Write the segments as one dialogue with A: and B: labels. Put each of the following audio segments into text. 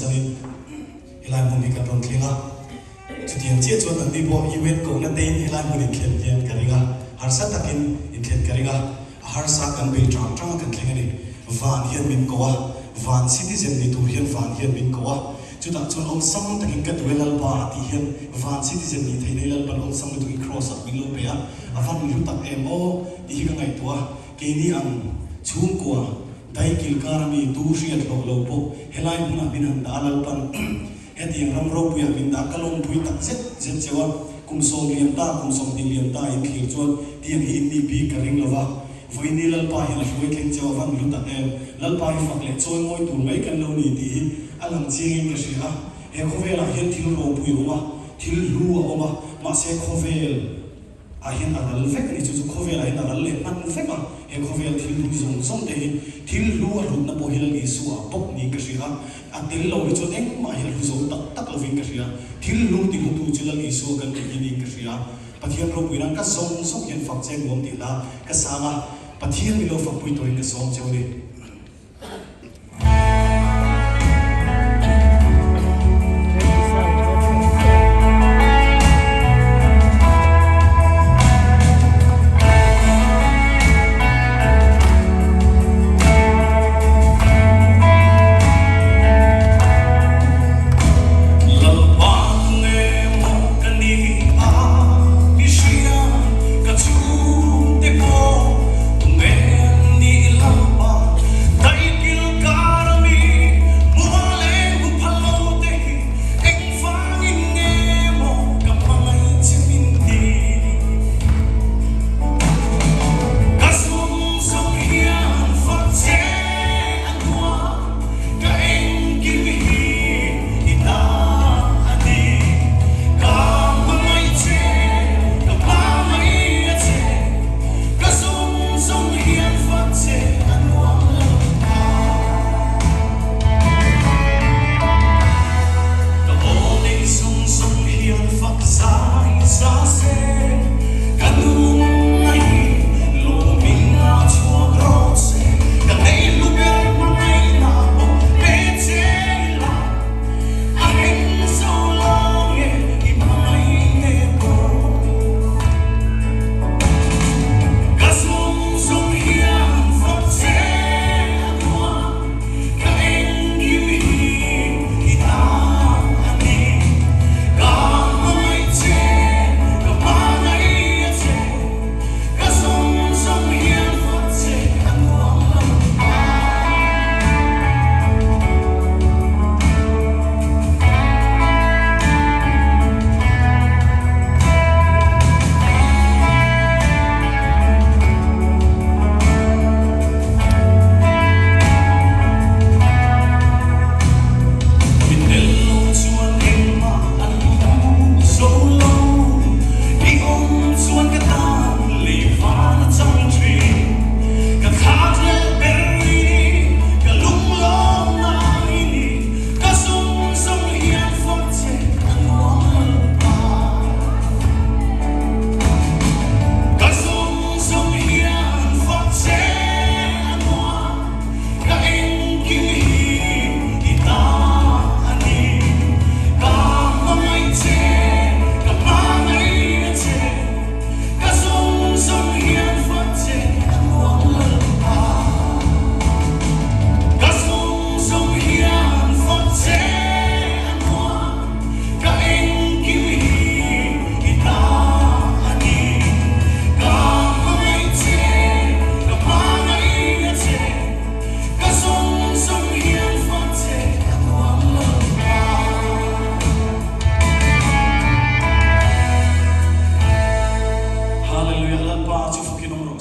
A: sani hilai mun ni ka ron thlinga chutiang che chuan an ni bo event ko na tein hilai mun ni khen hian karinga harsa takin in khen karinga harsa kan be tang tang kan thlenga ni van hian min kowa van citizen ni tur hian van hian min kowa chuta chun om sam takin ka duelal ba ti hian van citizen ni thei lal ban om sam tu cross up min lo pe a avan lu tak emo ti hi ka ngai tua ke ni ang chung kwa dai kil karami tu riat lo po helai muna bin han dalal pan heti ram ro pu ya bin da kalong pui tak zet chewa kum som liam ti liam ta in khir chuan ti hi in ni bi ka ring lova voini lal pa hi la hoi keng chewa van lu tak em lal pa hi fak le choi moi tur mai kan lo ni ti alang chiang in ka sia he khovela hian thil ro pui oma thil lu oma ma se khovel a hian aral vek ni chu khovela hian aral le man vek ma he khovel thil lu zong zong te thil lu a rut na po hilal isu a pop ni ka sia a tel lo hi chu eng ma hi lu zong tak lo vin ka sia thil lu ti lu tu chilal isu kan ni ka sia pathian ro pui ran ka zong zong hian fak che ngom ti la ka sanga pathian mi lo fak pui to in ka som cheu ni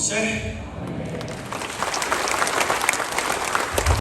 A: Say